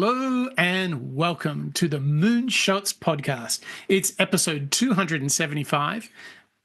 Hello and welcome to the Moonshots Podcast. It's episode 275.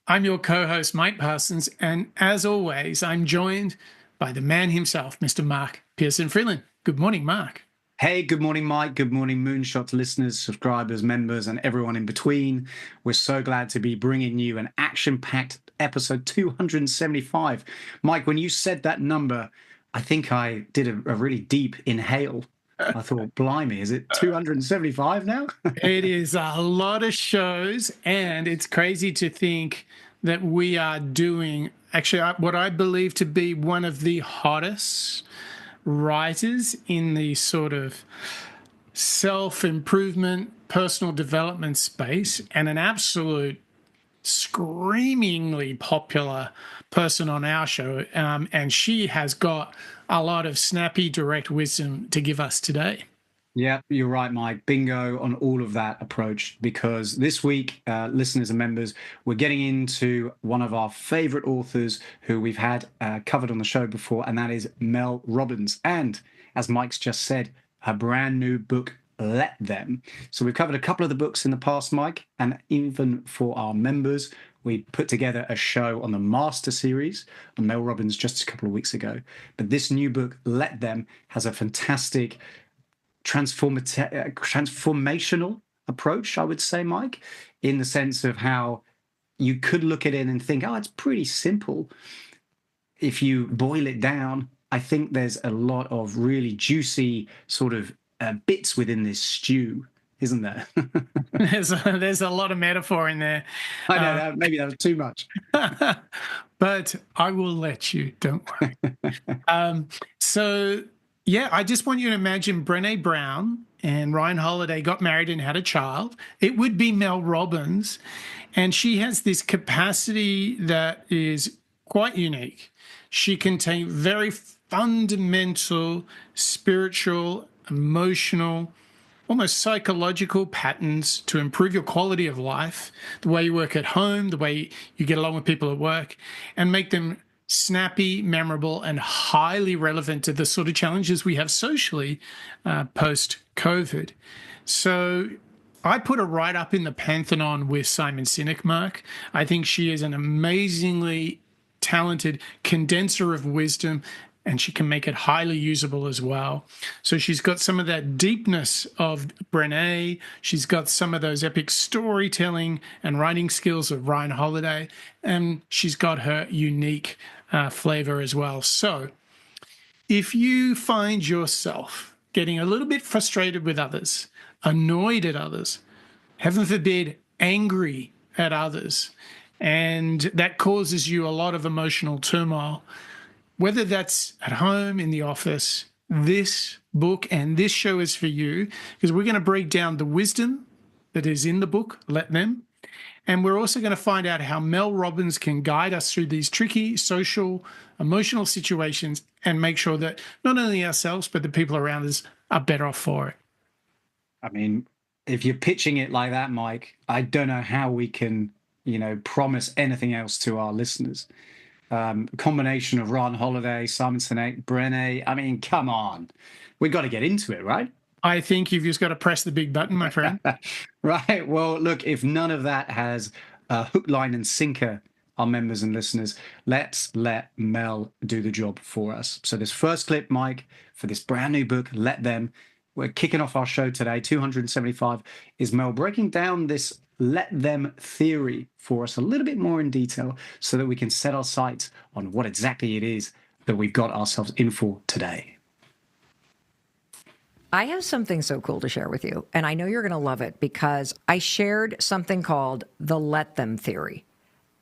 I'm your co-host, Mike Parsons, and as always, I'm joined by the man himself, Mr. Mark Pearson-Freeland. Good morning, Mark. Hey, good morning, Mike. Good morning, Moonshots listeners, subscribers, members, and everyone in between. We're so glad to be bringing you an action-packed episode 275. Mike, when you said that number, I think I did a really deep inhale. I thought, blimey, is it 275 now? It is a lot of shows, and it's crazy to think that we are doing actually what I believe to be one of the hottest writers in the sort of self-improvement, personal development space, and an absolute screamingly popular person on our show. And she has got a lot of snappy, direct wisdom to give us today. Yeah, you're right, Mike. Bingo on all of that approach, because this week, listeners and members, we're getting into one of our favorite authors who we've had covered on the show before, and that is Mel Robbins. And as Mike's just said, her brand new book, Let Them. So we've covered a couple of the books in the past, Mike, and even for our members, we put together a show on the Master Series on Mel Robbins just a couple of weeks ago. But this new book, Let Them, has a fantastic transformational approach, I would say, Mike, in the sense of how you could look at it and think, oh, it's pretty simple. If you boil it down, I think there's a lot of really juicy sort of bits within this stew, isn't there? There's a lot of metaphor in there. I know, maybe that was too much. But I will let you, don't worry. Yeah, I just want you to imagine Brené Brown and Ryan Holiday got married and had a child. It would be Mel Robbins. And she has this capacity that is quite unique. She can take very fundamental, spiritual, emotional, almost psychological patterns to improve your quality of life, the way you work at home, the way you get along with people at work, and make them snappy, memorable, and highly relevant to the sort of challenges we have socially post-COVID. So I put her right up in the pantheon with Simon Sinek, Mark. I think she is an amazingly talented condenser of wisdom, and she can make it highly usable as well. So she's got some of that deepness of Brené. She's got some of those epic storytelling and writing skills of Ryan Holiday, and she's got her unique flavor as well. So if you find yourself getting a little bit frustrated with others, annoyed at others, heaven forbid, angry at others, and that causes you a lot of emotional turmoil, whether that's at home, in the office, this book and this show is for you, because we're going to break down the wisdom that is in the book, Let Them. And we're also going to find out how Mel Robbins can guide us through these tricky social, emotional situations and make sure that not only ourselves, but the people around us are better off for it. I mean, if you're pitching it like that, Mike, I don't know how we can, promise anything else to our listeners. Combination of Ron Holiday, Simon Sinek, Brené. I mean, come on. We've got to get into it, right? I think you've just got to press the big button, my friend. Right. Well, look, if none of that has a hook, line, and sinker, our members and listeners, let's let Mel do the job for us. So this first clip, Mike, for this brand new book, Let Them, we're kicking off our show today, 275, is Mel breaking down this Let Them theory for us a little bit more in detail so that we can set our sights on what exactly it is that we've got ourselves in for today. I have something so cool to share with you, and I know you're going to love it because I shared something called the Let Them theory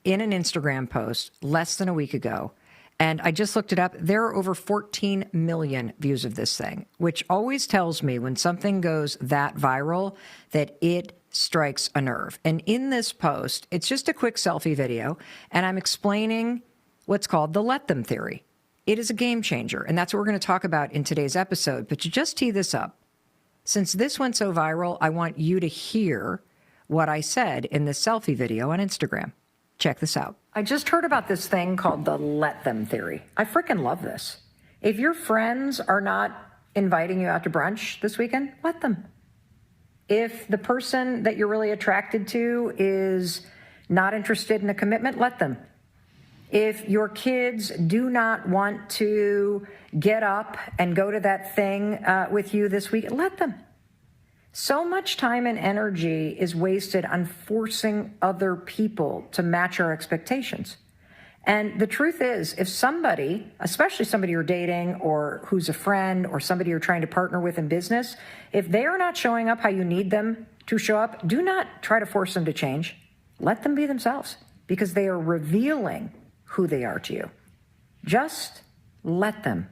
in an Instagram post less than a week ago. And I just looked it up. There are over 14 million views of this thing, which always tells me when something goes that viral that it strikes a nerve. And in this post, it's just a quick selfie video, and I'm explaining what's called the Let Them theory. It is a game changer, and that's what we're going to talk about in today's episode. But to just tee this up, since this went so viral, I want you to hear what I said in this selfie video on Instagram. Check this out. I just heard about this thing called the Let Them theory. I freaking love this. If your friends are not inviting you out to brunch this weekend, let them. If the person that you're really attracted to is not interested in a commitment, let them. If your kids do not want to get up and go to that thing with you this week, let them. So much time and energy is wasted on forcing other people to match our expectations. And the truth is, if somebody, especially somebody you're dating or who's a friend or somebody you're trying to partner with in business, if they are not showing up how you need them to show up, do not try to force them to change. Let them be themselves, because they are revealing who they are to you. Just let them.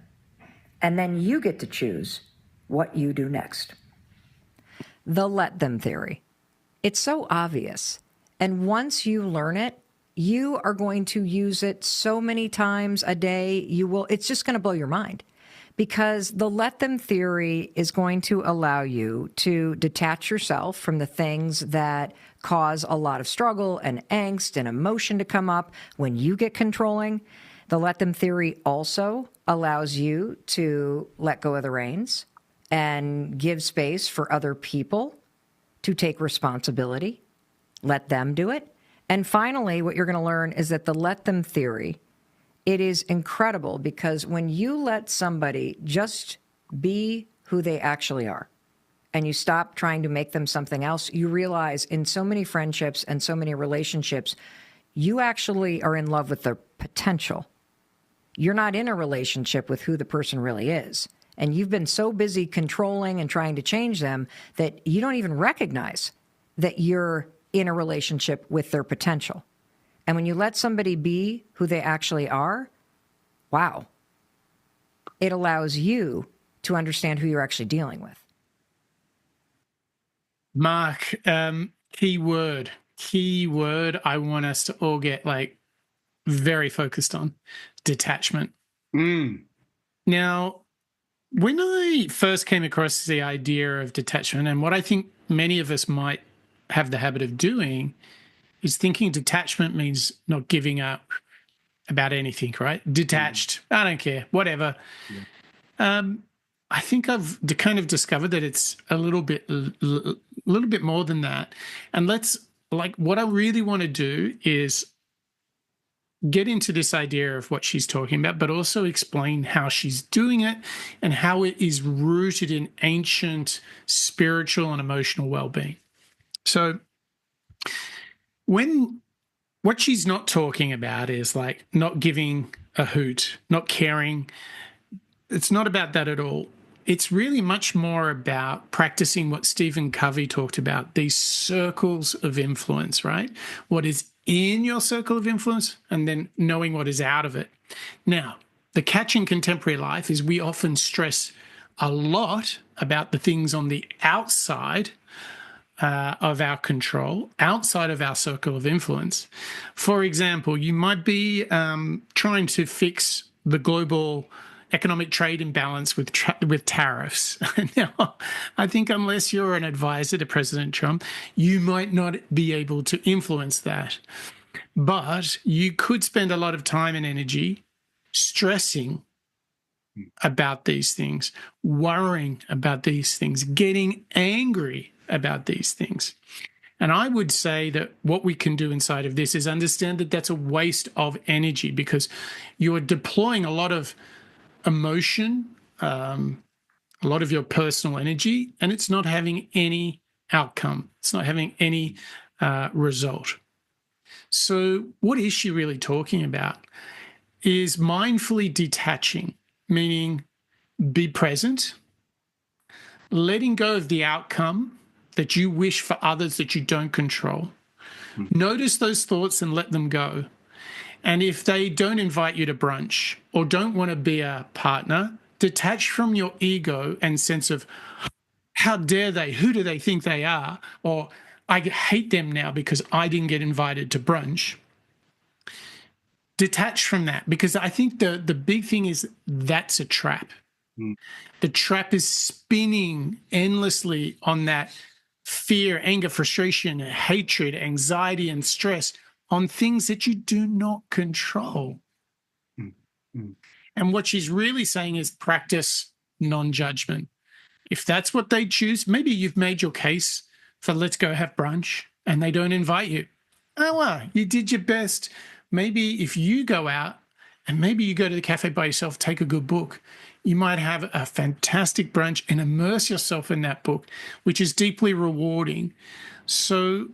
And then you get to choose what you do next. The let them theory. It's so obvious. And once you learn it, you are going to use it so many times a day. It's just going to blow your mind, because the let them theory is going to allow you to detach yourself from the things that cause a lot of struggle and angst and emotion to come up when you get controlling. The let them theory also allows you to let go of the reins and give space for other people to take responsibility. Let them do it. And finally, what you're going to learn is that the let them theory, it is incredible, because when you let somebody just be who they actually are, and you stop trying to make them something else, you realize in so many friendships and so many relationships, you actually are in love with their potential. You're not in a relationship with who the person really is. And you've been so busy controlling and trying to change them that you don't even recognize that you're in a relationship with their potential. And when you let somebody be who they actually are, wow, it allows you to understand who you're actually dealing with. Mark, key word I want us to all get very focused on: detachment. Now, when I first came across the idea of detachment, and what I think many of us might have the habit of doing, is thinking detachment means not giving up about anything, right? Detached, I don't care, whatever. Yeah. I think I've kind of discovered that it's a little bit more than that. And what I really want to do is get into this idea of what she's talking about, but also explain how she's doing it and how it is rooted in ancient spiritual and emotional well-being. So what she's not talking about is not giving a hoot, not caring. It's not about that at all. It's really much more about practicing what Stephen Covey talked about, these circles of influence, right? What is in your circle of influence, and then knowing what is out of it. Now, the catch in contemporary life is we often stress a lot about the things on the outside of our control, outside of our circle of influence. For example, you might be trying to fix the global economic trade imbalance with tariffs. Now, I think unless you're an advisor to President Trump, you might not be able to influence that. But you could spend a lot of time and energy stressing about these things, worrying about these things, getting angry about these things. And I would say that what we can do inside of this is understand that that's a waste of energy, because you're deploying a lot of emotion, a lot of your personal energy, and it's not having any outcome. It's not having any result. So what is she really talking about? Is mindfully detaching, meaning be present, letting go of the outcome that you wish for others that you don't control. Notice those thoughts and let them go. And if they don't invite you to brunch or don't want to be a partner, detach from your ego and sense of, how dare they? Who do they think they are? Or I hate them now because I didn't get invited to brunch. Detach from that, because I think the big thing is that's a trap. The trap is spinning endlessly on that fear, anger, frustration, hatred, anxiety, and stress on things that you do not control. And what she's really saying is practice non-judgment. If that's what they choose, maybe you've made your case for let's go have brunch and they don't invite you. Oh, well, you did your best. Maybe if you go out and maybe you go to the cafe by yourself, take a good book, you might have a fantastic brunch and immerse yourself in that book, which is deeply rewarding. So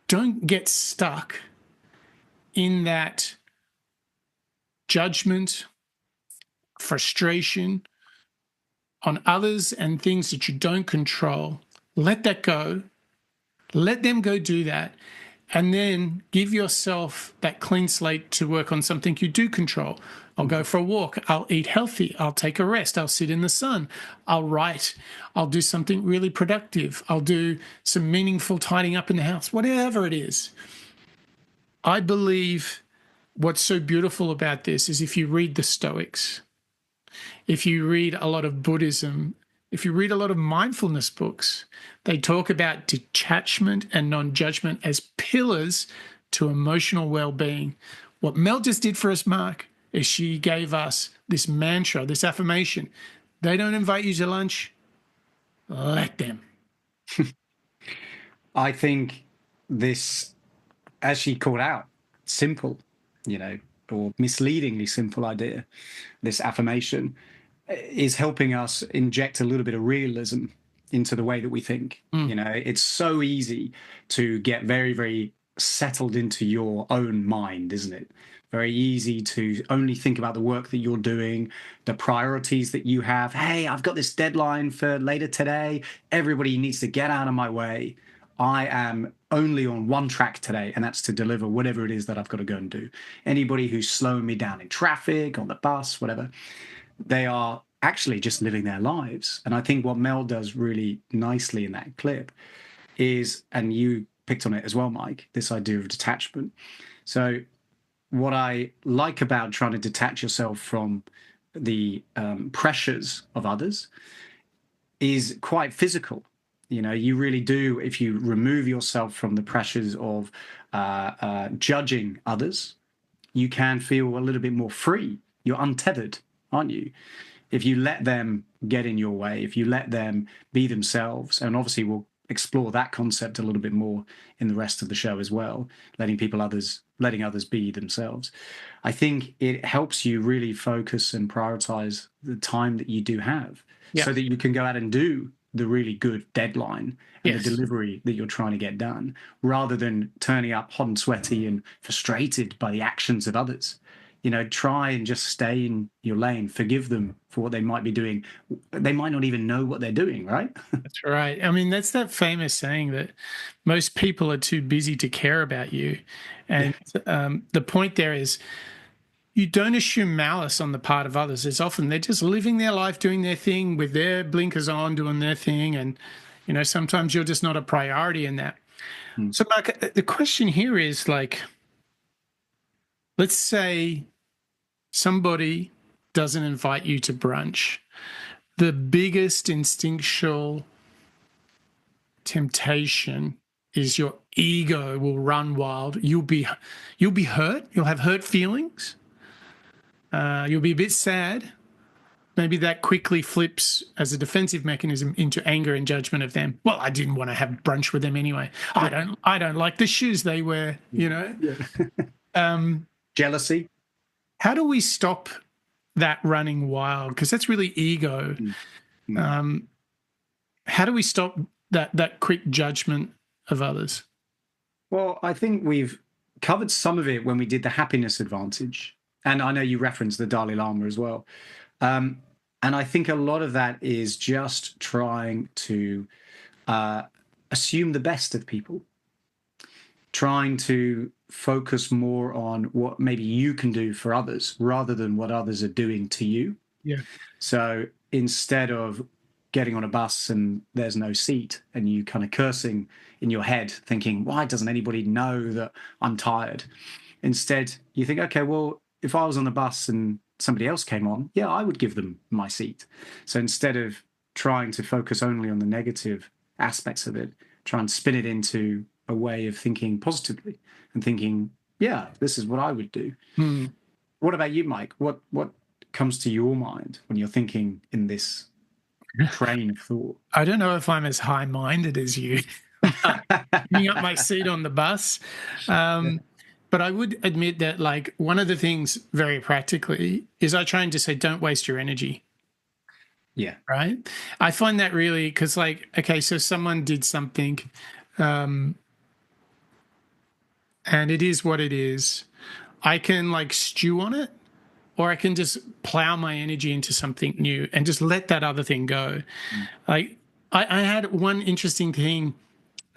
don't get stuck in that judgment, frustration on others and things that you don't control. Let that go. Let them go do that. And then give yourself that clean slate to work on something you do control. I'll go for a walk. I'll eat healthy. I'll take a rest. I'll sit in the sun. I'll write. I'll do something really productive. I'll do some meaningful tidying up in the house, whatever it is. I believe what's so beautiful about this is if you read the Stoics, if you read a lot of Buddhism, if you read a lot of mindfulness books, they talk about detachment and non-judgment as pillars to emotional well-being. What Mel just did for us, Mark, is she gave us this mantra, this affirmation. They don't invite you to lunch, let them. I think this, as she called out, simple, or misleadingly simple idea, this affirmation is helping us inject a little bit of realism into the way that we think. It's so easy to get very, very settled into your own mind, isn't it? Very easy to only think about the work that you're doing, the priorities that you have. Hey, I've got this deadline for later today. Everybody needs to get out of my way. I am only on one track today, and that's to deliver whatever it is that I've got to go and do. Anybody who's slowing me down in traffic, on the bus, whatever, they are actually just living their lives. And I think what Mel does really nicely in that clip is, and you picked on it as well, Mike, this idea of detachment. So what I like about trying to detach yourself from the pressures of others is quite physical. You really do, if you remove yourself from the pressures of judging others, you can feel a little bit more free. You're untethered, aren't you? If you let them get in your way, if you let them be themselves, and obviously we'll explore that concept a little bit more in the rest of the show as well, letting others be themselves. I think it helps you really focus and prioritize the time that you do have, so that you can go out and do the really good deadline and the delivery that you're trying to get done, rather than turning up hot and sweaty and frustrated by the actions of others. Try and just stay in your lane. Forgive them for what they might be doing. They might not even know what they're doing, right? That's right. I mean, that's that famous saying that most people are too busy to care about you. And the point there is you don't assume malice on the part of others. It's often they're just living their life, doing their thing with their blinkers on, doing their thing. And, sometimes you're just not a priority in that. So, Mark, the question here is let's say somebody doesn't invite you to brunch. The biggest instinctual temptation is your ego will run wild. You'll be hurt. You'll have hurt feelings. You'll be a bit sad. Maybe that quickly flips as a defensive mechanism into anger and judgment of them. Well, I didn't want to have brunch with them anyway. I don't like the shoes they wear, Jealousy. How do we stop that running wild? Because that's really ego. How do we stop that quick judgment of others? Well, I think we've covered some of it when we did the happiness advantage. And I know you referenced the Dalai Lama as well. And I think a lot of that is just trying to assume the best of people, trying to focus more on what maybe you can do for others rather than what others are doing to you. Yeah. So instead of getting on a bus and there's no seat and you kind of cursing in your head thinking, why doesn't anybody know that I'm tired? Instead, you think, okay, well, if I was on the bus and somebody else came on, yeah, I would give them my seat. So instead of trying to focus only on the negative aspects of it, try and spin it into a way of thinking positively and thinking, yeah, this is what I would do. What about you, Mike? What comes to your mind when you're thinking in this train of thought? I don't know if I'm as high-minded as you. Giving up my seat on the bus. But I would admit that, like, one of the things very practically is I try and just say, don't waste your energy. Yeah. Right. I find that really, because, like, okay, so someone did something, and it is what it is. I can, like, stew on it, or I can just plow my energy into something new and just let that other thing go. Like, I had one interesting thing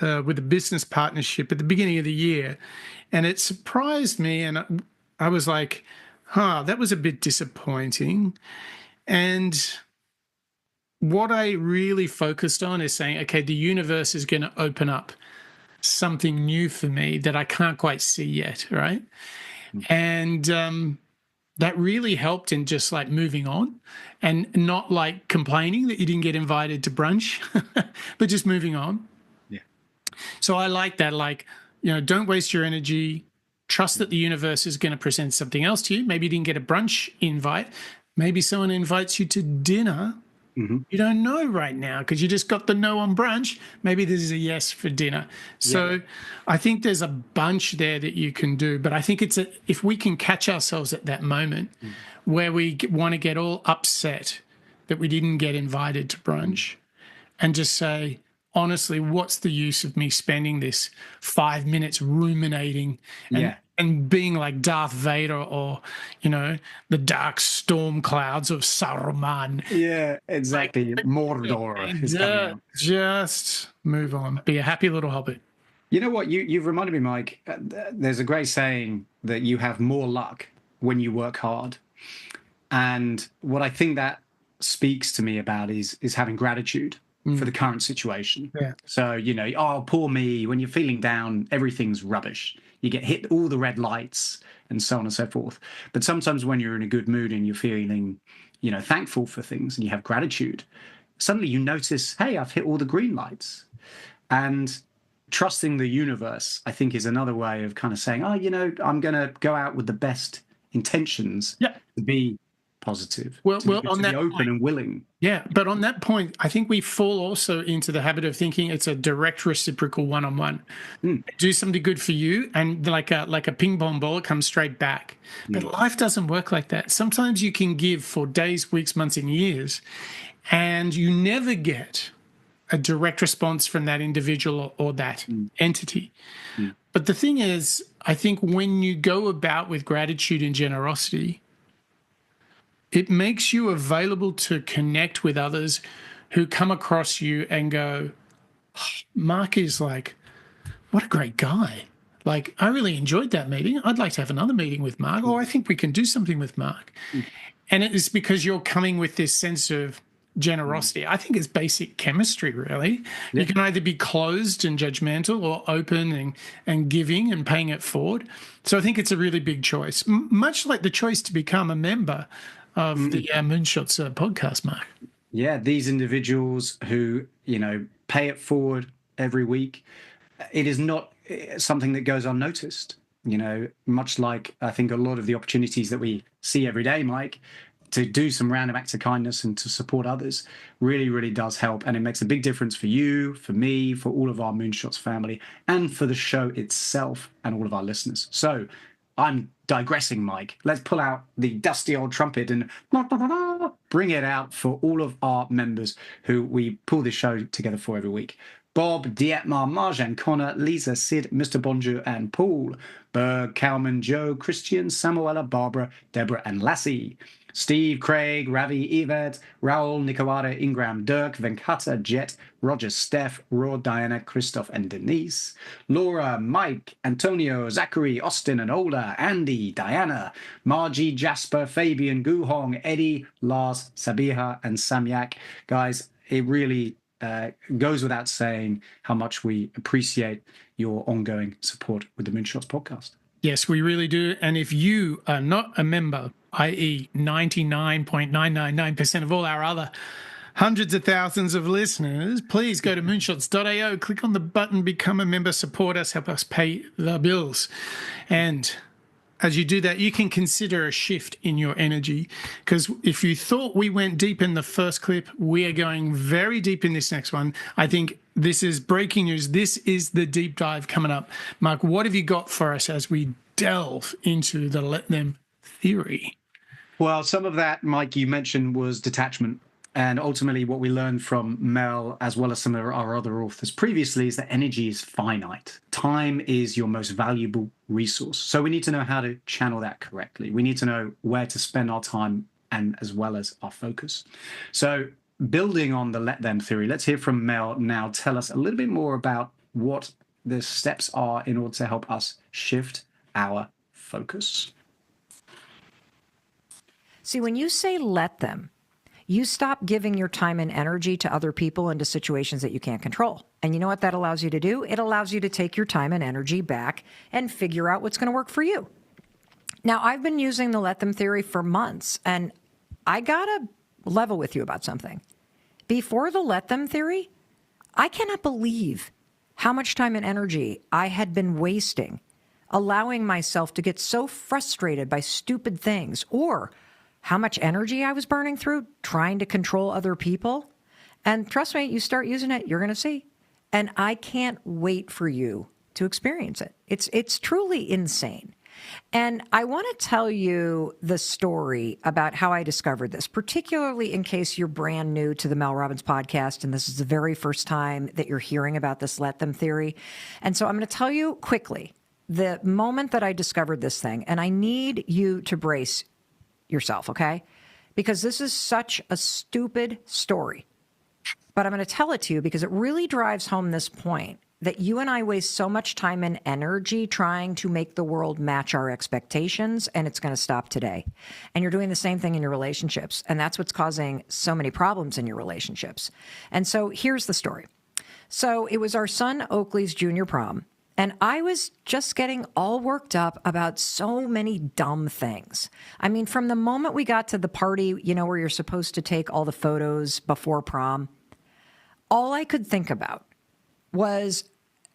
with a business partnership at the beginning of the year, and it surprised me. And I was like, that was a bit disappointing. And what I really focused on is saying, okay, the universe is going to open up something new for me that I can't quite see yet, right? And that really helped in just like moving on and not like complaining that you didn't get invited to brunch, but just moving on. Yeah. So I like that, like, don't waste your energy. Trust that the universe is going to present something else to you. Maybe you didn't get a brunch invite. Maybe someone invites you to dinner. You don't know right now because you just got the no on brunch. Maybe this is a yes for dinner. So I think there's a bunch there that you can do. But I think if we can catch ourselves at that moment where we want to get all upset that we didn't get invited to brunch and just say, honestly, what's the use of me spending this 5 minutes ruminating and being like Darth Vader or, the dark storm clouds of Saruman? Yeah, exactly. Mordor is coming out. Just move on. Be a happy little hobbit. You know what? You've reminded me, Mike. There's a great saying that you have more luck when you work hard. And what I think that speaks to me about is having gratitude for the current situation. Yeah. So, oh, poor me, when you're feeling down, everything's rubbish. You get hit all the red lights and so on and so forth. But sometimes when you're in a good mood and you're feeling, thankful for things and you have gratitude, suddenly you notice, hey, I've hit all the green lights. And trusting the universe, I think, is another way of kind of saying, I'm going to go out with the best intentions to be positive, well, to on that be open point, and willing. Yeah, but on that point, I think we fall also into the habit of thinking it's a direct reciprocal one-on-one. Do something good for you, and like a ping pong ball, it comes straight back. But life doesn't work like that. Sometimes you can give for days, weeks, months, and years, and you never get a direct response from that individual or that entity. But the thing is, I think when you go about with gratitude and generosity, it makes you available to connect with others who come across you and go, Mark is like, what a great guy. Like, I really enjoyed that meeting. I'd like to have another meeting with Mark, or I think we can do something with Mark. And it is because you're coming with this sense of generosity. I think it's basic chemistry, really. You can either be closed and judgmental or open and giving and paying it forward. So I think it's a really big choice, much like the choice to become a member of the Moonshots podcast, Mark. Yeah, these individuals who, pay it forward every week, it is not something that goes unnoticed, much like I think a lot of the opportunities that we see every day, Mike, to do some random acts of kindness and to support others really, really does help. And it makes a big difference for you, for me, for all of our Moonshots family, and for the show itself and all of our listeners. So I'm digressing, Mike. Let's pull out the dusty old trumpet and bring it out for all of our members who we pull this show together for every week. Bob, Dietmar, Marjan, Connor, Lisa, Sid, Mr. Bonjour, and Paul. Berg, Kalman, Joe, Christian, Samuela, Barbara, Deborah, and Lassie. Steve, Craig, Ravi, Yvette, Raul, Nikawada, Ingram, Dirk, Venkata, Jet, Roger, Steph, Rod, Diana, Christoph, and Denise. Laura, Mike, Antonio, Zachary, Austin, and Ola, Andy, Diana, Margie, Jasper, Fabian, Guhong, Eddie, Lars, Sabiha, and Samyak. Guys, it really goes without saying how much we appreciate your ongoing support with the Moonshots podcast. Yes, we really do. And if you are not a member, i.e. 99.999% of all our other hundreds of thousands of listeners, please go to moonshots.ao, click on the button, become a member, support us, help us pay the bills. And as you do that, you can consider a shift in your energy. Because if you thought we went deep in the first clip, we are going very deep in this next one. I think this is breaking news. This is the deep dive coming up. Mark, what have you got for us as we delve into the let them theory? Well, some of that, Mike, you mentioned was detachment. And ultimately, what we learned from Mel, as well as some of our other authors previously, is that energy is finite. Time is your most valuable resource. So we need to know how to channel that correctly. We need to know where to spend our time and as well as our focus. So building on the let them theory, let's hear from Mel now. Tell us a little bit more about what the steps are in order to help us shift our focus. See, when you say let them, you stop giving your time and energy to other people and to situations that you can't control. And you know what that allows you to do? It allows you to take your time and energy back and figure out what's going to work for you. Now, I've been using the let them theory for months, and I got to level with you about something. Before the let them theory, I cannot believe how much time and energy I had been wasting allowing myself to get so frustrated by stupid things, or how much energy I was burning through trying to control other people. And trust me, you start using it, you're going to see. And I can't wait for you to experience it. It's truly insane. And I want to tell you the story about how I discovered this, particularly in case you're brand new to the Mel Robbins podcast, and this is the very first time that you're hearing about this let them theory. And so I'm going to tell you quickly the moment that I discovered this thing, and I need you to brace yourself, okay? Because this is such a stupid story. But I'm going to tell it to you because it really drives home this point that you and I waste so much time and energy trying to make the world match our expectations, and it's going to stop today. And you're doing the same thing in your relationships, and that's what's causing so many problems in your relationships. And so here's the story. So it was our son Oakley's junior prom, and I was just getting all worked up about so many dumb things. I mean, from the moment we got to the party, you know, where you're supposed to take all the photos before prom, all I could think about was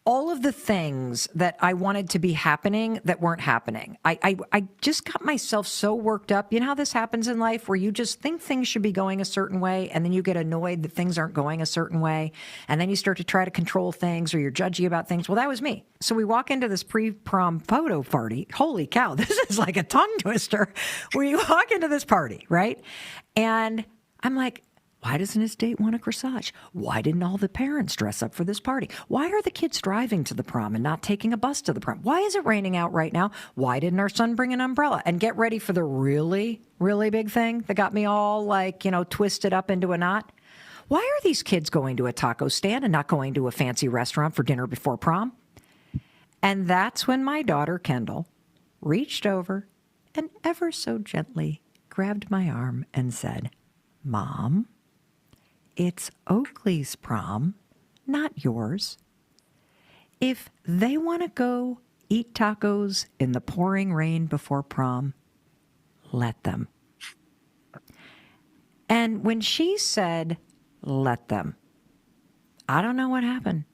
all of the things that I wanted to be happening that weren't happening. I just got myself so worked up. You know how this happens in life where you just think things should be going a certain way, and then you get annoyed that things aren't going a certain way, and then you start to try to control things, or you're judgy about things. Well, that was me. So we walk into this pre-prom photo party. Holy cow, this is like a tongue twister where you walk into this party, right? And I'm like, why doesn't his date want a corsage? Why didn't all the parents dress up for this party? Why are the kids driving to the prom and not taking a bus to the prom? Why is it raining out right now? Why didn't our son bring an umbrella? And get ready for the really, really big thing that got me all like, you know, twisted up into a knot. Why are these kids going to a taco stand and not going to a fancy restaurant for dinner before prom? And that's when my daughter, Kendall, reached over and ever so gently grabbed my arm and said, "Mom, it's Oakley's prom, not yours. If they want to go eat tacos in the pouring rain before prom, let them." And when she said, "let them," I don't know what happened.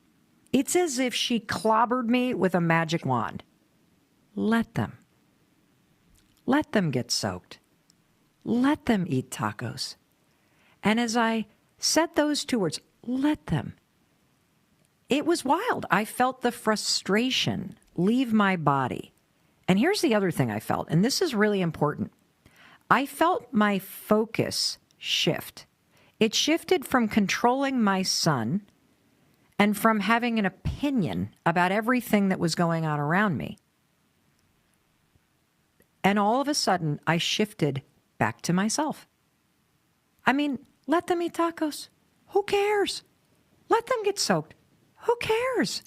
It's as if she clobbered me with a magic wand. Let them. Let them get soaked. Let them eat tacos. And as I said those two words, let them, it was wild. I felt the frustration leave my body. And here's the other thing I felt, and this is really important. I felt my focus shift. It shifted from controlling my son and from having an opinion about everything that was going on around me. And all of a sudden, I shifted back to myself. I mean, let them eat tacos. Who cares? Let them get soaked. Who cares?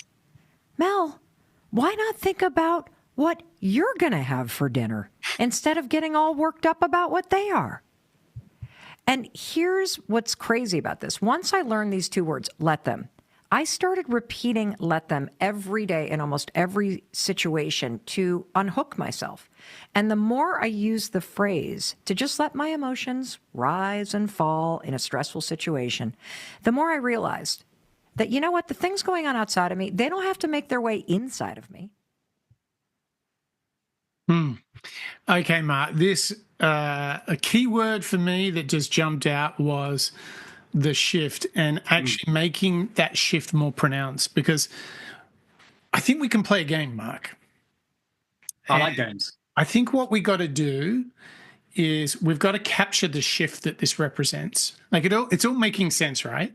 Mel, why not think about what you're going to have for dinner instead of getting all worked up about what they are? And here's what's crazy about this. Once I learned these two words, let them, I started repeating let them every day in almost every situation to unhook myself. And the more I used the phrase to just let my emotions rise and fall in a stressful situation, the more I realized that, you know what, the things going on outside of me, they don't have to make their way inside of me. Okay, Mark. This a key word for me that just jumped out was the shift, and actually making that shift more pronounced, because I think we can play a game, Mark. I like games. I think what we got to do is we've got to capture the shift that this represents. Like it's all making sense, right?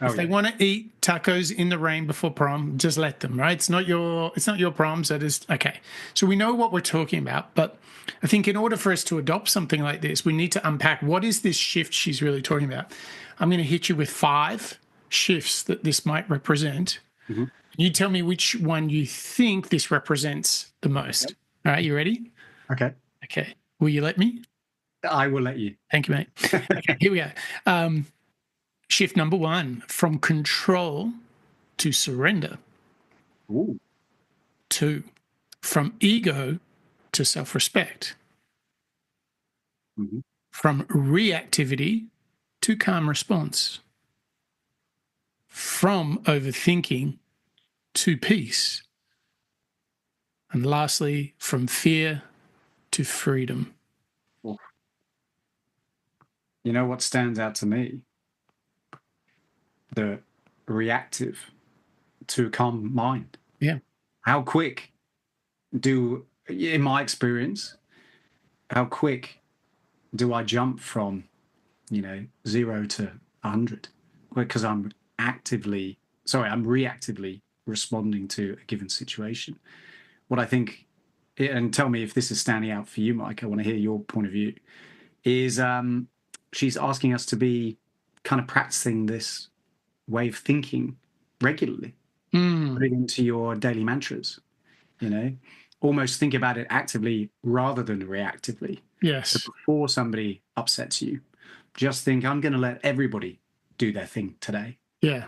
If they want to eat tacos in the rain before prom, just let them, right? It's not your prom, so just okay. So we know what we're talking about, but I think in order for us to adopt something like this, we need to unpack what is this shift she's really talking about. I'm going to hit you with 5 shifts that this might represent. You tell me which one you think this represents the most. All right, you ready? Okay. Okay. Will you let me? I will let you. Thank you, mate. Okay, here we go. Shift number 1, from control to surrender. Ooh. 2, from ego to self-respect. From reactivity to calm response. From overthinking to peace. And lastly, from fear to freedom. You know what stands out to me? The reactive to calm mind. Yeah. How quick in my experience, how quick do I jump from, 0 to 100? Because I'm reactively responding to a given situation. What I think, and tell me if this is standing out for you, Mike, I want to hear your point of view, is she's asking us to be kind of practicing this way of thinking regularly. Put it into your daily mantras, almost think about it actively rather than reactively. Yes. So before somebody upsets you, just think, I'm going to let everybody do their thing today. Yeah.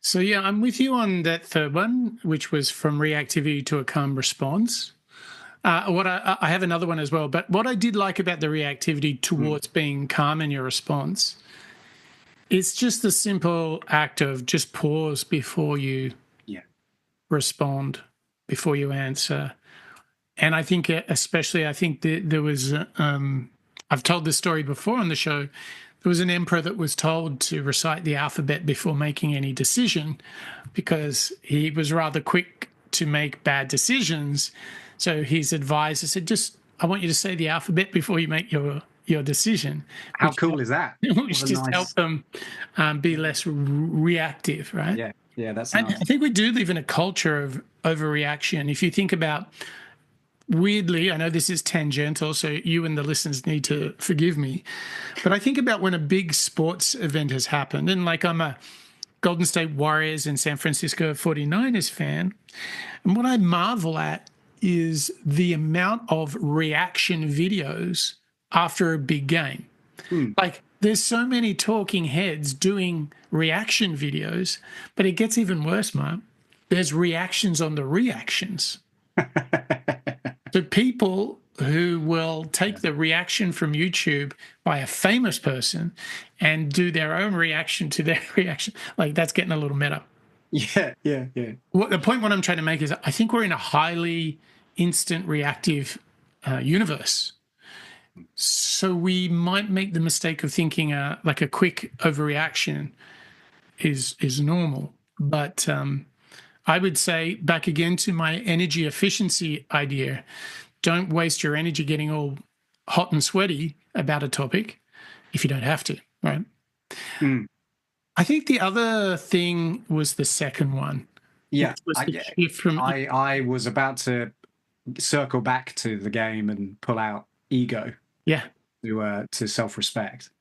So, yeah, I'm with you on that third one, which was from reactivity to a calm response. I have another one as well, but what I did like about the reactivity towards being calm in your response, it's just the simple act of just pause before you respond, before you answer. And I think there was, I've told this story before on the show, there was an emperor that was told to recite the alphabet before making any decision because he was rather quick to make bad decisions. So his advisor said, I want you to say the alphabet before you make your decision. How cool is that? Which just helped them be less reactive, right? Yeah, that's nice. nice. I think we do live in a culture of overreaction. If you think about, weirdly, I know this is tangential, so you and the listeners need to forgive me, but I think about when a big sports event has happened, and like I'm a Golden State Warriors and San Francisco 49ers fan, and what I marvel at is the amount of reaction videos after a big game. Like there's so many talking heads doing reaction videos, but it gets even worse, Mark. There's reactions on the reactions. So people who will take the reaction from YouTube by a famous person and do their own reaction to their reaction, like that's getting a little meta. Yeah. The point what I'm trying to make is I think we're in a highly instant reactive universe. So we might make the mistake of thinking like a quick overreaction is normal. But I would say, back again to my energy efficiency idea, don't waste your energy getting all hot and sweaty about a topic if you don't have to, right? I think the other thing was the second one. Yeah, I was about to circle back to the game and pull out ego. Yeah. To self-respect.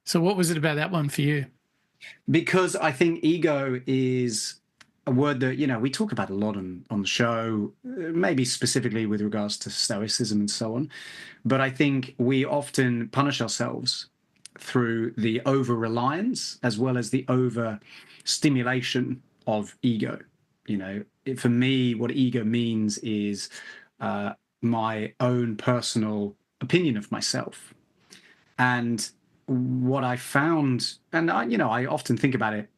So what was it about that one for you? Because I think ego is a word that, we talk about a lot on the show, maybe specifically with regards to Stoicism and so on. But I think we often punish ourselves through the over-reliance as well as the over-stimulation of ego. For me, what ego means is my own personal opinion of myself. And what I found, and I often think about it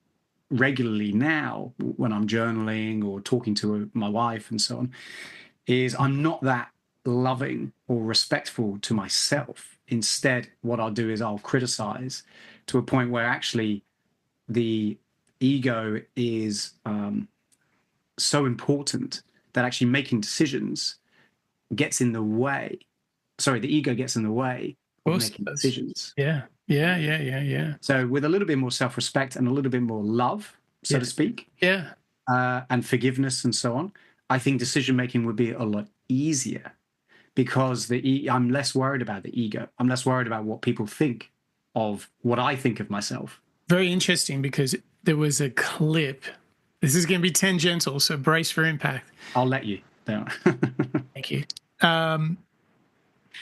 regularly now when I'm journaling or talking to my wife and so on, is I'm not that loving or respectful to myself. Instead, what I'll do is I'll criticize to a point where actually the ego is so important that actually making decisions gets in the way. Sorry, the ego gets in the way of making decisions. Yeah. So with a little bit more self-respect and a little bit more love, so to speak, and forgiveness and so on, I think decision-making would be a lot easier because I'm less worried about the ego. I'm less worried about what people think of what I think of myself. Very interesting, because there was a clip. This is going to be tangential, so brace for impact. I'll let you. Thank you.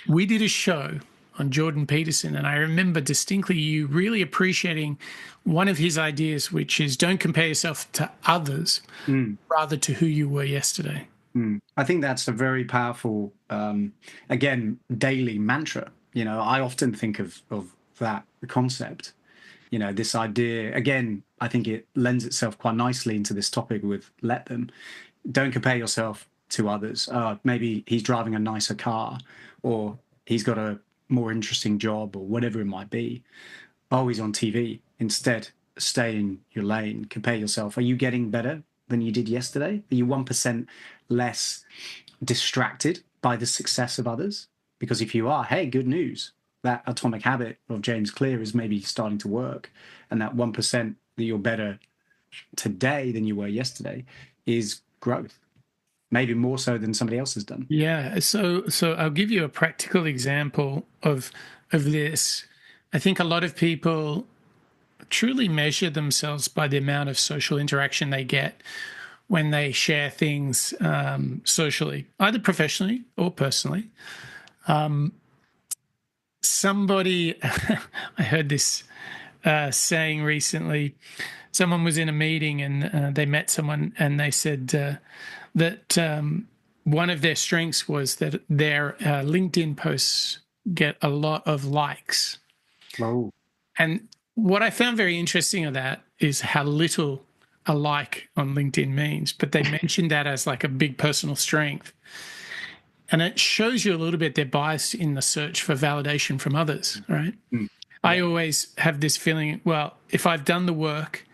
We did a show on Jordan Peterson, and I remember distinctly you really appreciating one of his ideas, which is don't compare yourself to others, rather to who you were yesterday. I think that's a very powerful, again, daily mantra. You know, I often think of that concept. You know, this idea, again, I think it lends itself quite nicely into this topic with let them. Don't compare yourself to others. Maybe he's driving a nicer car, or he's got a more interesting job, or whatever it might be. Oh, he's on TV. Instead, stay in your lane. Compare yourself. Are you getting better than you did yesterday? Are you 1% less distracted by the success of others? Because if you are, hey, good news. That atomic habit of James Clear is maybe starting to work. And that 1% that you're better today than you were yesterday is growth. Maybe more so than somebody else has done. Yeah. So I'll give you a practical example of this. I think a lot of people truly measure themselves by the amount of social interaction they get when they share things socially, either professionally or personally. Somebody, I heard this saying recently. Someone was in a meeting and they met someone, and they said that one of their strengths was that their LinkedIn posts get a lot of likes. Oh. And what I found very interesting of that is how little a like on LinkedIn means, but they mentioned that as like a big personal strength. And it shows you a little bit they're biased in the search for validation from others, right? I always have this feeling, well, if I've done the work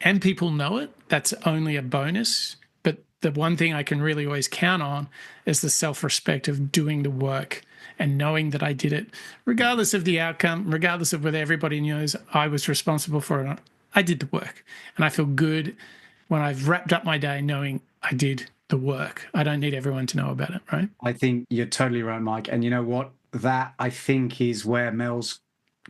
and people know it, that's only a bonus. But the one thing I can really always count on is the self-respect of doing the work and knowing that I did it, regardless of the outcome, regardless of whether everybody knows I was responsible for it or not. I did the work. And I feel good when I've wrapped up my day knowing I did the work. I don't need everyone to know about it, right? I think you're totally right, Mike. And you know what? That, I think, is where Mel's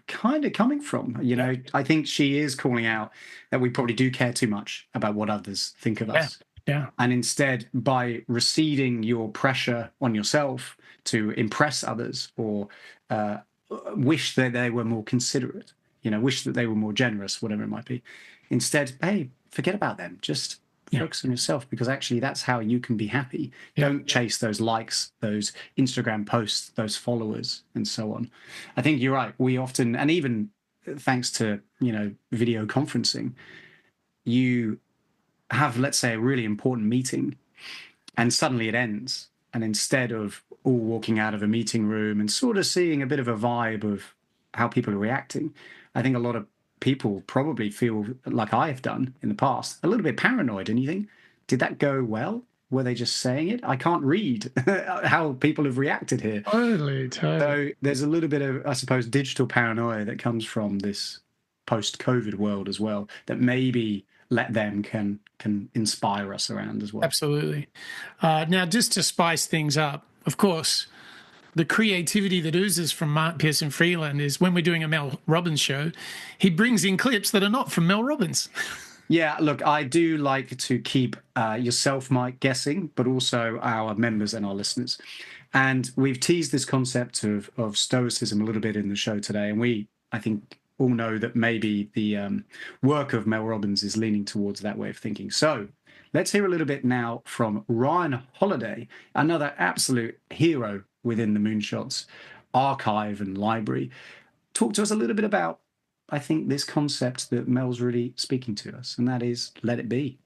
kind of coming from. You know, I think she is calling out that we probably do care too much about what others think of us. Yeah. And instead, by receding your pressure on yourself to impress others, or wish that they were more considerate, you know, wish that they were more generous, whatever it might be. Instead, hey, forget about them. Just focus on yourself, because actually that's how you can be happy. Don't chase those likes, those Instagram posts, those followers, and so on. I think you're right. We often, and even thanks to, you know, video conferencing, you have, let's say, a really important meeting, and suddenly it ends. And instead of all walking out of a meeting room and sort of seeing a bit of a vibe of how people are reacting, I think a lot of people probably feel like I have done in the past, a little bit paranoid. And you think, did that go well? Were they just saying it? I can't read how people have reacted here. Totally. So there's a little bit of, I suppose, digital paranoia that comes from this post-COVID world as well, that maybe let them can inspire us around as well. Absolutely. Now, just to spice things up, of course, the creativity that oozes from Mark Pearson Freeland is when we're doing a Mel Robbins show, he brings in clips that are not from Mel Robbins. Yeah, look, I do like to keep yourself, Mike, guessing, but also our members and our listeners. And we've teased this concept of Stoicism a little bit in the show today. And we, I think, all know that maybe the work of Mel Robbins is leaning towards that way of thinking. So let's hear a little bit now from Ryan Holiday, another absolute hero within the Moonshots archive and library. Talk to us a little bit about, I think, this concept that Mel's really speaking to us, and that is let it be.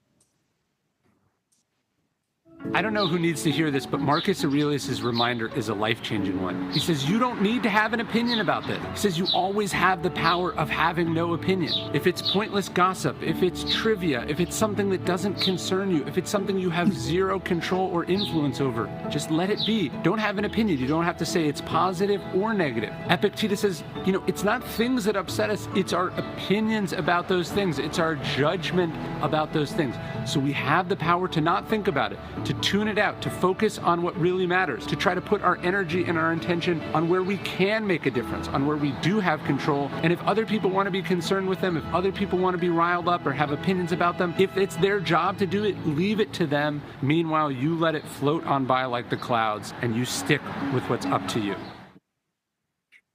I don't know who needs to hear this, but Marcus Aurelius' reminder is a life-changing one. He says, you don't need to have an opinion about this. He says, you always have the power of having no opinion. If it's pointless gossip, if it's trivia, if it's something that doesn't concern you, if it's something you have zero control or influence over, just let it be. Don't have an opinion. You don't have to say it's positive or negative. Epictetus says, it's not things that upset us, it's our opinions about those things. It's our judgment about those things. So we have the power to not think about it, to tune it out, to focus on what really matters, to try to put our energy and our intention on where we can make a difference, on where we do have control. And if other people want to be concerned with them, if other people want to be riled up or have opinions about them, if it's their job to do it, leave it to them. Meanwhile, you let it float on by like the clouds and you stick with what's up to you.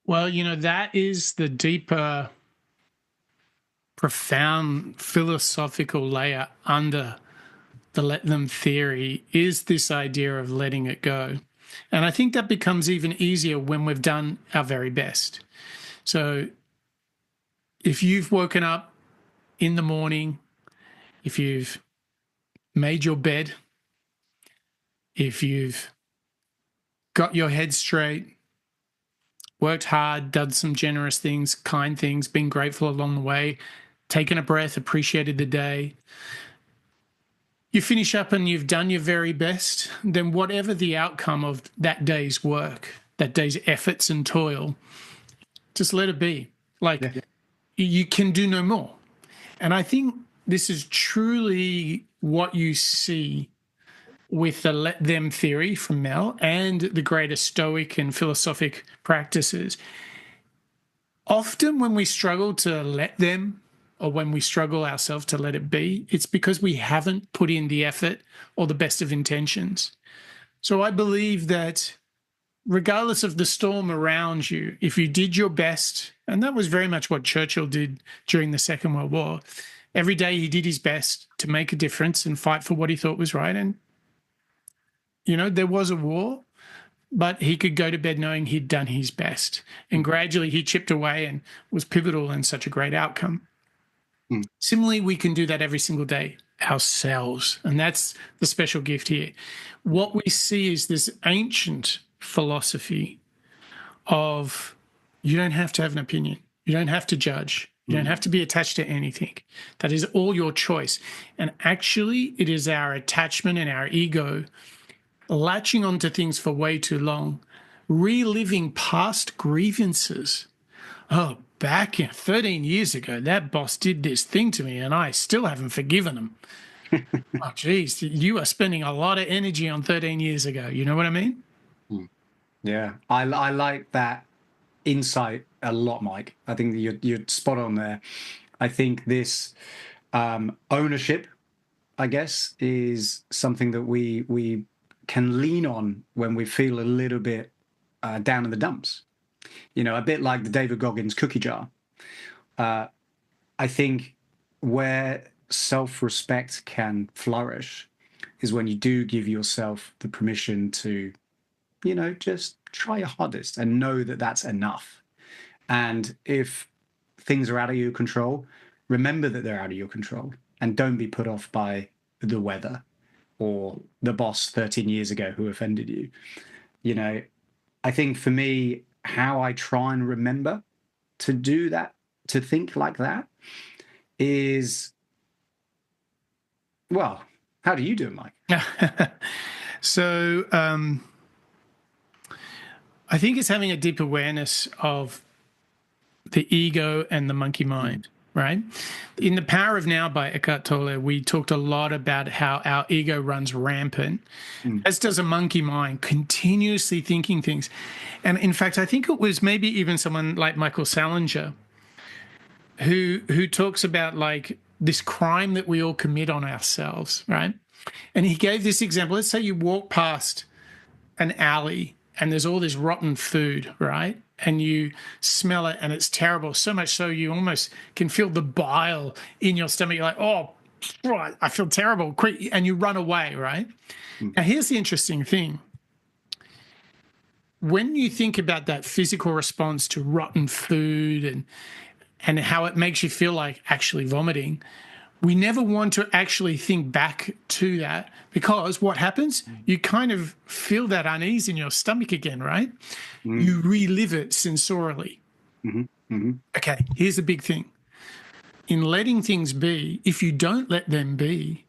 Well, that is the deeper, profound philosophical layer under the let them theory, is this idea of letting it go. And I think that becomes even easier when we've done our very best. So if you've woken up in the morning, if you've made your bed, if you've got your head straight, worked hard, done some generous things, kind things, been grateful along the way, taken a breath, appreciated the day, you finish up and you've done your very best, then whatever the outcome of that day's work, that day's efforts and toil, just let it be. You can do no more. And I think this is truly what you see with the let them theory from Mel and the greater Stoic and philosophic practices. Often when we struggle to let them, or when we struggle ourselves to let it be, it's because we haven't put in the effort or the best of intentions. So I believe that regardless of the storm around you, if you did your best, and that was very much what Churchill did during the Second World War, every day he did his best to make a difference and fight for what he thought was right. And, there was a war, but he could go to bed knowing he'd done his best. And gradually he chipped away and was pivotal in such a great outcome. Similarly, we can do that every single day ourselves. And that's the special gift here. What we see is this ancient philosophy of you don't have to have an opinion. You don't have to judge. You don't have to be attached to anything. That is all your choice. And actually, it is our attachment and our ego latching onto things for way too long, reliving past grievances. Oh, back 13 years ago, that boss did this thing to me and I still haven't forgiven him. Oh, geez, you are spending a lot of energy on 13 years ago. You know what I mean? Yeah, I like that insight a lot, Mike. I think you're spot on there. I think this ownership, I guess, is something that we can lean on when we feel a little bit down in the dumps. A bit like the David Goggins cookie jar. I think where self-respect can flourish is when you do give yourself the permission to, just try your hardest and know that that's enough. And if things are out of your control, remember that they're out of your control and don't be put off by the weather or the boss 13 years ago who offended you. I think for me, how I try and remember to do that, to think like that, is, well, how do you do it, Mike? So I think it's having a deep awareness of the ego and the monkey mind, right? In The Power of Now by Eckhart Tolle, we talked a lot about how our ego runs rampant, as does a monkey mind, continuously thinking things. And in fact, I think it was maybe even someone like Michael Salinger who talks about like this crime that we all commit on ourselves, right? And he gave this example. Let's say you walk past an alley and there's all this rotten food, right? And you smell it and it's terrible, so much so you almost can feel the bile in your stomach. You're like, oh, I feel terrible, quick, and you run away, right? Now, here's the interesting thing. When you think about that physical response to rotten food and how it makes you feel like actually vomiting, we never want to actually think back to that, because what happens? You kind of feel that unease in your stomach again, right? You relive it sensorially. Okay, here's the big thing. In letting things be, if you don't let them be,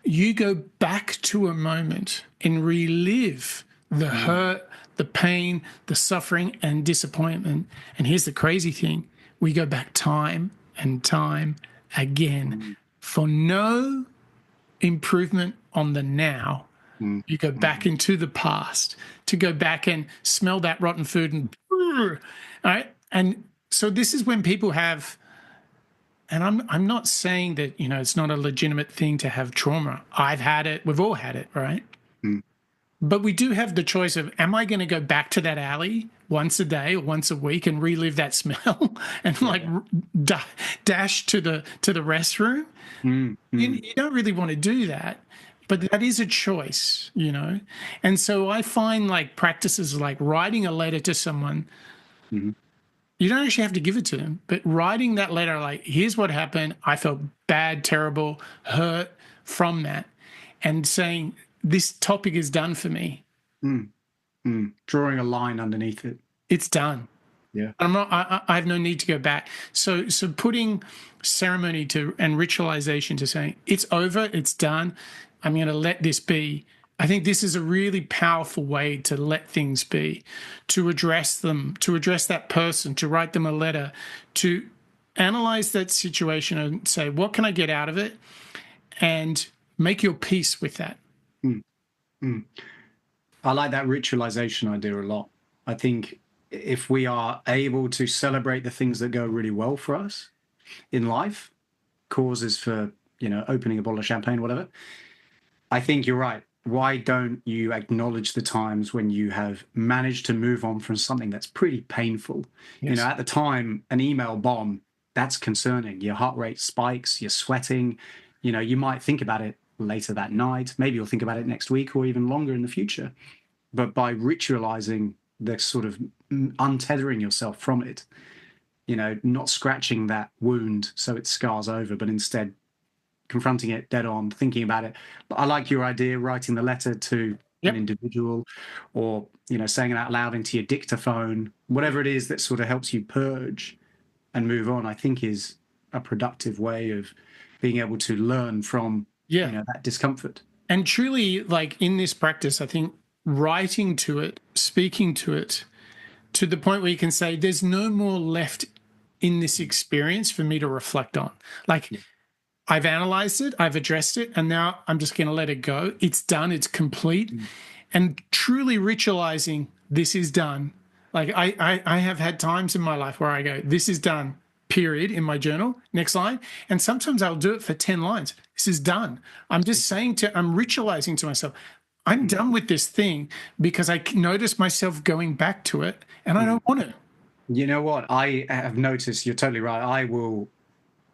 you go back to a moment and relive the hurt, the pain, the suffering, and disappointment. And here's the crazy thing. We go back time and time again for no improvement on the now. You go back into the past to go back and smell that rotten food and all right. And so this is when people have, and I'm not saying that, it's not a legitimate thing to have trauma. I've had it. We've all had it, right? But we do have the choice of, am I going to go back to that alley once a day or once a week and relive that smell and dash to the restroom? You don't really want to do that, but that is a choice, And so I find like practices like writing a letter to someone. You don't actually have to give it to them, but writing that letter, like, here's what happened. I felt bad, terrible, hurt from that, and saying, this topic is done for me. Drawing a line underneath it. It's done. Yeah. I have no need to go back. So putting ceremony and ritualization to saying, it's over, it's done, I'm going to let this be. I think this is a really powerful way to let things be, to address them, to address that person, to write them a letter, to analyze that situation and say, what can I get out of it? And make your peace with that. I like that ritualization idea a lot. I think if we are able to celebrate the things that go really well for us in life, causes for, opening a bottle of champagne, whatever, I think you're right. Why don't you acknowledge the times when you have managed to move on from something that's pretty painful? Yes. At the time, an email bomb, that's concerning. Your heart rate spikes, you're sweating. You might think about it later that night. Maybe you'll think about it next week or even longer in the future. But by ritualizing the sort of untethering yourself from it, not scratching that wound so it scars over, but instead confronting it dead on, thinking about it. But I like your idea, writing the letter to an individual, or, saying it out loud into your dictaphone, whatever it is that sort of helps you purge and move on, I think is a productive way of being able to learn from that discomfort. And truly, like in this practice, I think writing to it, speaking to it, to the point where you can say, there's no more left in this experience for me to reflect on. Like, I've analyzed it, I've addressed it, and now I'm just going to let it go. It's done, it's complete. And truly ritualizing, this is done. Like I have had times in my life where I go, this is done, period, in my journal, next line. And sometimes I'll do it for 10 lines. This is done. I'm just I'm ritualizing to myself, I'm done with this thing, because I notice myself going back to it and I don't want to. You know what? I have noticed, you're totally right. I will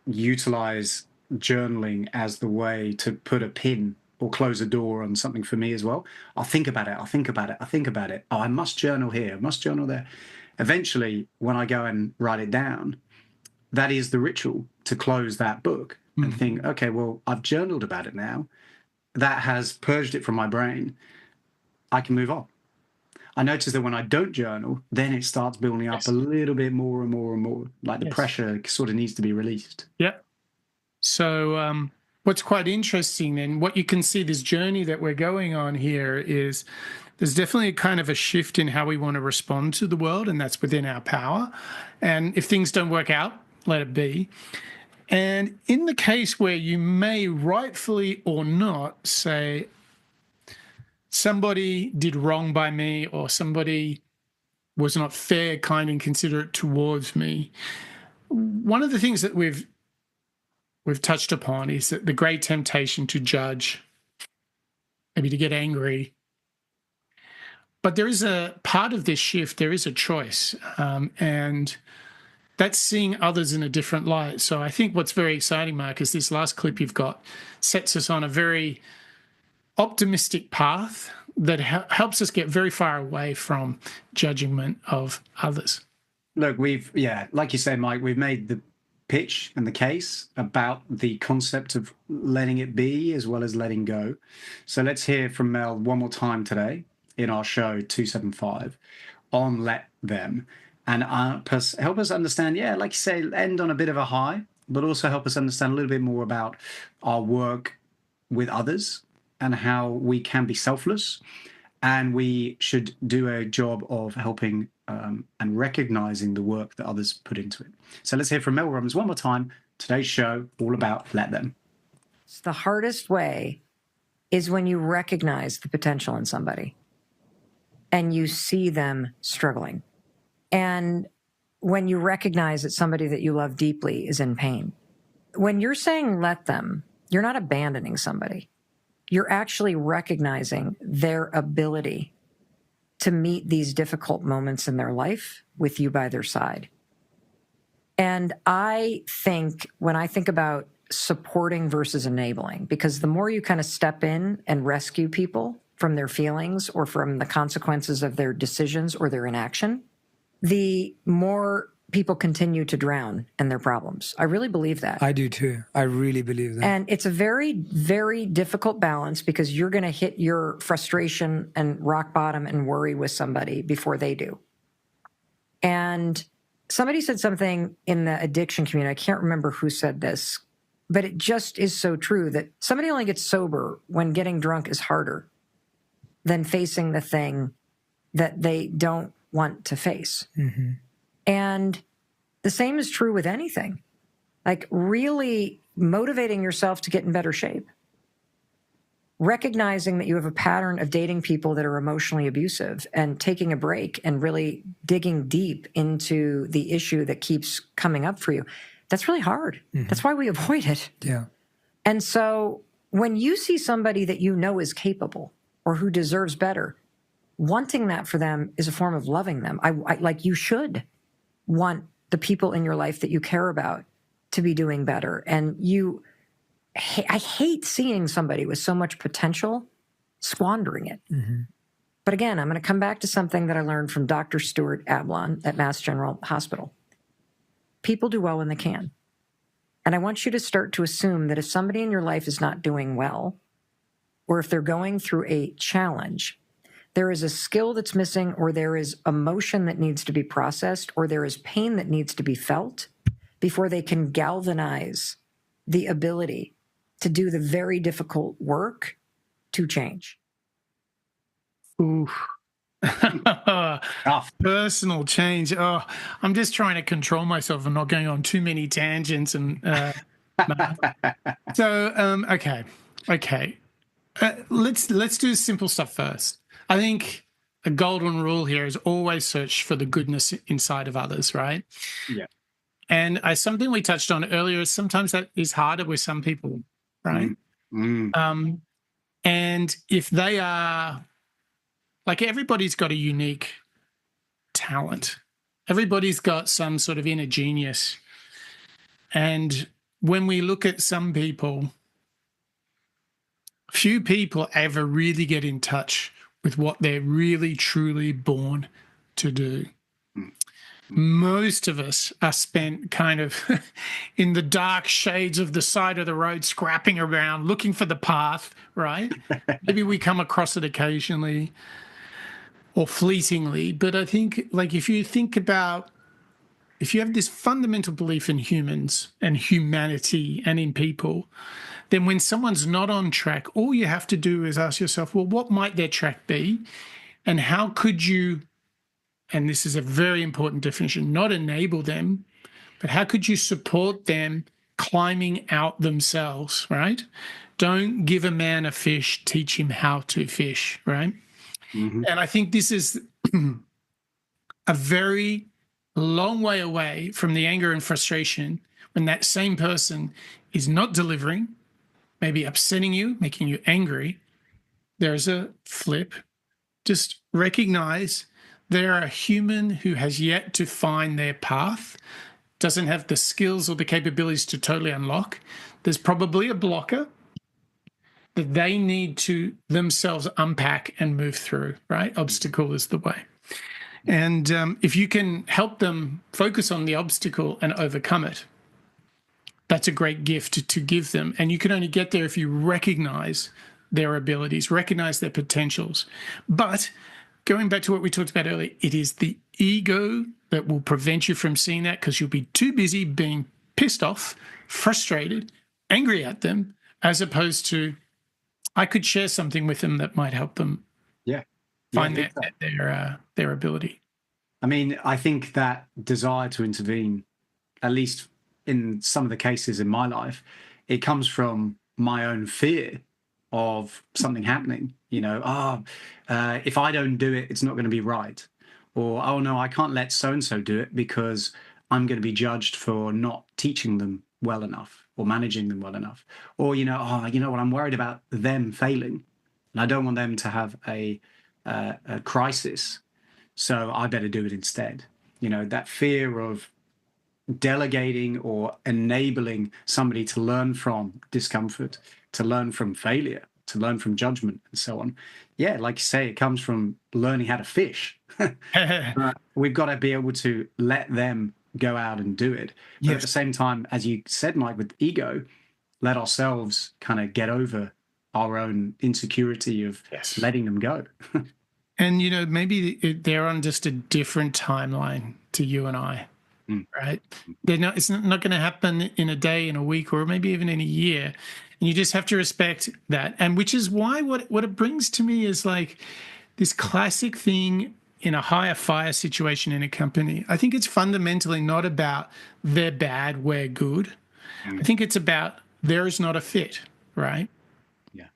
utilize journaling as the way to put a pin or close a door on something for me as well. I'll think about it. Oh, I must journal here, I must journal there. Eventually, when I go and write it down, that is the ritual to close that book and think, okay, well, I've journaled about it now. That has purged it from my brain. I can move on. I notice that when I don't journal, then it starts building up a little bit more and more and more. Like the pressure sort of needs to be released. Yeah. So what's quite interesting then, what you can see, this journey that we're going on here, is there's definitely a kind of a shift in how we want to respond to the world, and that's within our power. And if things don't work out, let it be. And in the case where you may rightfully or not say, somebody did wrong by me, or somebody was not fair, kind, and considerate towards me, one of the things that we've touched upon is that the great temptation to judge, maybe to get angry. But there is a part of this shift, there is a choice, and that's seeing others in a different light. So I think what's very exciting, Mark, is this last clip you've got sets us on a very optimistic path that helps us get very far away from judgment of others. Look, like you say, Mike, we've made pitch and the case about the concept of letting it be as well as letting go. So let's hear from Mel one more time today in our show 275 on Let Them, and help us understand, like you say, end on a bit of a high, but also help us understand a little bit more about our work with others and how we can be selfless, and we should do a job of helping and recognizing the work that others put into it. So let's hear from Mel Robbins one more time. Today's show, all about Let Them. The hardest way is when you recognize the potential in somebody and you see them struggling. And when you recognize that somebody that you love deeply is in pain. When you're saying let them, you're not abandoning somebody. You're actually recognizing their ability to meet these difficult moments in their life with you by their side. And I think when I think about supporting versus enabling, because the more you kind of step in and rescue people from their feelings or from the consequences of their decisions or their inaction, the more people continue to drown in their problems. I really believe that. I do too. I really believe that. And it's a very, very difficult balance because you're going to hit your frustration and rock bottom and worry with somebody before they do. And somebody said something in the addiction community. I can't remember who said this, but it just is so true that somebody only gets sober when getting drunk is harder than facing the thing that they don't want to face. Mm-hmm. And the same is true with anything, like really motivating yourself to get in better shape, recognizing that you have a pattern of dating people that are emotionally abusive and taking a break and really digging deep into the issue that keeps coming up for you. That's really hard. Mm-hmm. That's why we avoid it. Yeah. And so when you see somebody that you know is capable or who deserves better, wanting that for them is a form of loving them. I like you should want the people in your life that you care about to be doing better. And I hate seeing somebody with so much potential squandering it. Mm-hmm. But again, I'm going to come back to something that I learned from Dr. Stuart Ablon at Mass General Hospital. People do well when they can. And I want you to start to assume that if somebody in your life is not doing well, or if they're going through a challenge, there is a skill that's missing, or there is emotion that needs to be processed, or there is pain that needs to be felt before they can galvanize the ability to do the very difficult work to change. Ooh. Personal change. Oh, I'm just trying to control myself and not going on too many tangents. And okay. Let's do simple stuff first. I think a golden rule here is always search for the goodness inside of others, right? Yeah. And something we touched on earlier is sometimes that is harder with some people, right? Mm. And if they are, like, everybody's got a unique talent. Everybody's got some sort of inner genius. And when we look at some people, few people ever really get in touch with what they're really, truly born to do. Most of us are spent kind of in the dark shades of the side of the road, scrapping around, looking for the path, right? Maybe we come across it occasionally or fleetingly, but I think, like, if you have this fundamental belief in humans and humanity and in people, then when someone's not on track, all you have to do is ask yourself, well, what might their track be? And how could you, and this is a very important definition, not enable them, but how could you support them climbing out themselves, right? Don't give a man a fish, teach him how to fish, right? Mm-hmm. And I think this is a very long way away from the anger and frustration when that same person is not delivering, maybe upsetting you, making you angry. There's a flip. Just recognize they're a human who has yet to find their path, doesn't have the skills or the capabilities to totally unlock. There's probably a blocker that they need to themselves unpack and move through, right? Obstacle is the way. And if you can help them focus on the obstacle and overcome it, that's a great gift to give them. And you can only get there if you recognize their abilities, recognize their potentials. But going back to what we talked about earlier, it is the ego that will prevent you from seeing that, because you'll be too busy being pissed off, frustrated, angry at them, as opposed to, I could share something with them that might help them find their ability. I mean, I think that desire to intervene, at least in some of the cases in my life, it comes from my own fear of something happening. You know, if I don't do it, it's not going to be right. Or, oh no, I can't let so-and-so do it because I'm going to be judged for not teaching them well enough or managing them well enough. Or, you know what, I'm worried about them failing and I don't want them to have a crisis. So I better do it instead. You know, that fear of delegating or enabling somebody to learn from discomfort, to learn from failure, to learn from judgment, and so on. Yeah, like you say, it comes from learning how to fish. We've got to be able to let them go out and do it. But at the same time, as you said, Mike, with ego, let ourselves kind of get over our own insecurity of letting them go. And, you know, maybe they're on just a different timeline to you and I, right? It's not going to happen in a day, in a week, or maybe even in a year. And you just have to respect that. And which is why what it brings to me is like this classic thing in a hire fire situation in a company. I think it's fundamentally not about they're bad, we're good. I think it's about there is not a fit, right? Yeah.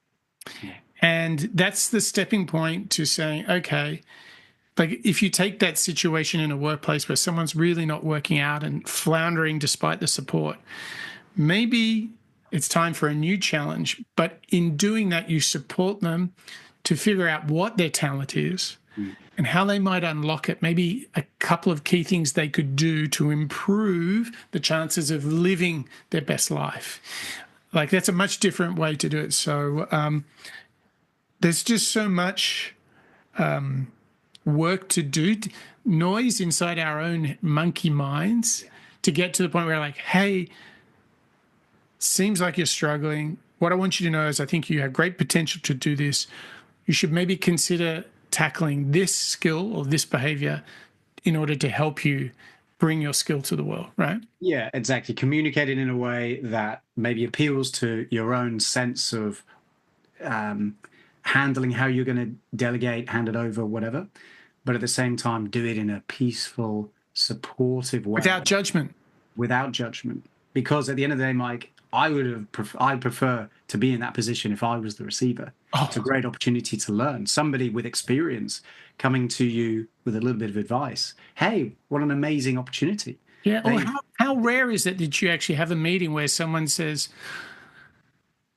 And that's the stepping point to saying, okay, like if you take that situation in a workplace where someone's really not working out and floundering despite the support, maybe it's time for a new challenge. But in doing that, you support them to figure out what their talent is and how they might unlock it. Maybe a couple of key things they could do to improve the chances of living their best life. Like that's a much different way to do it. So, there's just so much work to do, noise inside our own monkey minds to get to the point where like, hey, seems like you're struggling. What I want you to know is I think you have great potential to do this. You should maybe consider tackling this skill or this behavior in order to help you bring your skill to the world, right? Yeah, exactly. Communicate it in a way that maybe appeals to your own sense of handling how you're going to delegate, hand it over, whatever. But at the same time, do it in a peaceful, supportive way. Without judgment. Without judgment. Because at the end of the day, Mike, I'd prefer to be in that position if I was the receiver. Oh. It's a great opportunity to learn. Somebody with experience coming to you with a little bit of advice. Hey, what an amazing opportunity. Yeah. Or how rare is it that you actually have a meeting where someone says,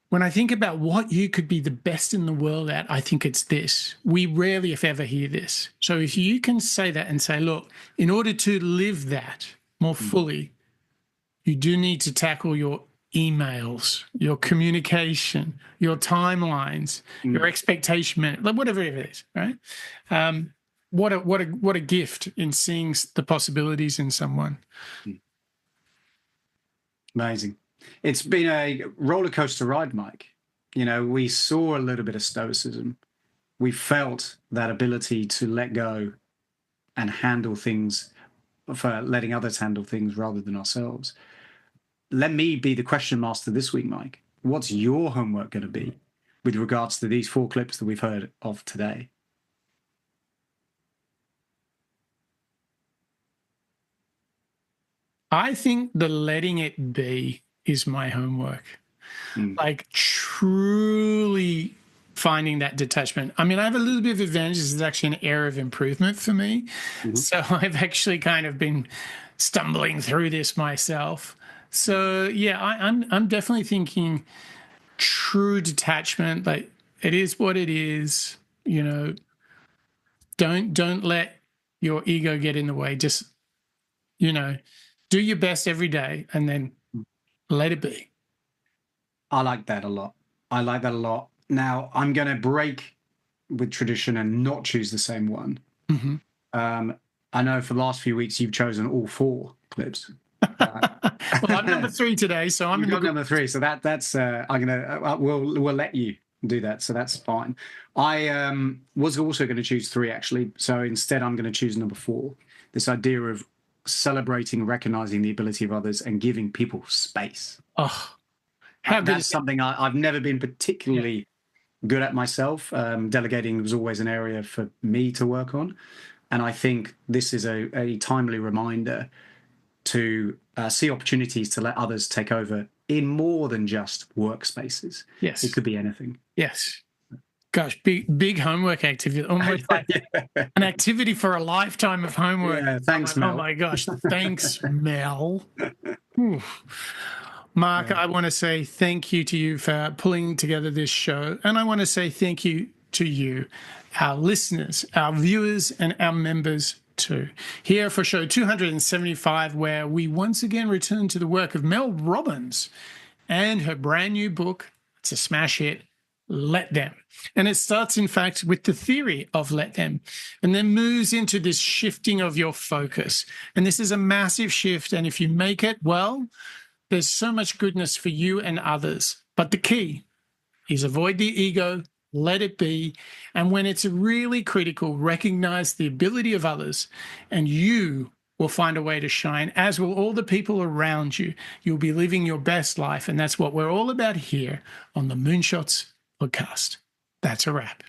when I think about what you could be the best in the world at, I think it's this. We rarely, if ever, hear this. So if you can say that and say, look, in order to live that more fully, you do need to tackle your emails, your communication, your timelines, your expectation, whatever it is, right? What a gift in seeing the possibilities in someone. Amazing. It's been a roller coaster ride, Mike. You know, we saw a little bit of stoicism. We felt that ability to let go and handle things, for letting others handle things rather than ourselves. Let me be the question master this week, Mike. What's your homework going to be with regards to these 4 clips that we've heard of today? I think the letting it be is my homework. Like truly finding that detachment. I mean, I have a little bit of advantage. This is actually an area of improvement for me. So I've actually kind of been stumbling through this myself. So yeah, I'm definitely thinking true detachment. Like it is what it is. You know, don't let your ego get in the way. Just, you know, do your best every day and then let it be. I like that a lot. Now, I'm going to break with tradition and not choose the same one. I know for the last few weeks you've chosen all 4 clips. Well, I'm number 3 today, so I'm You've in the got number 3, so that's I'm gonna we'll let you do that, so that's fine. I was also going to choose 3 actually, so instead I'm going to choose number 4. This idea of celebrating, recognizing the ability of others, and giving people space. Oh, how good That's is something I've never been particularly good at myself. Delegating was always an area for me to work on, and I think this is a timely reminder to see opportunities to let others take over in more than just workspaces. Yes. It could be anything. Yes. Gosh, big homework activity, almost like an activity for a lifetime of homework. Yeah, thanks, Mel. Oh my gosh, thanks, Mel. Whew. Mark, I want to say thank you to you for pulling together this show. And I want to say thank you to you, our listeners, our viewers, and our members too. Here for show 275, where we once again return to the work of Mel Robbins and her brand new book. It's a smash hit, Let Them. And it starts, in fact, with the theory of let them, and then moves into this shifting of your focus. And this is a massive shift. And if you make it, well, there's so much goodness for you and others. But the key is avoid the ego, let it be. And when it's really critical, recognize the ability of others, and you will find a way to shine, as will all the people around you. You'll be living your best life. And that's what we're all about here on the Moonshots Podcast. That's a wrap.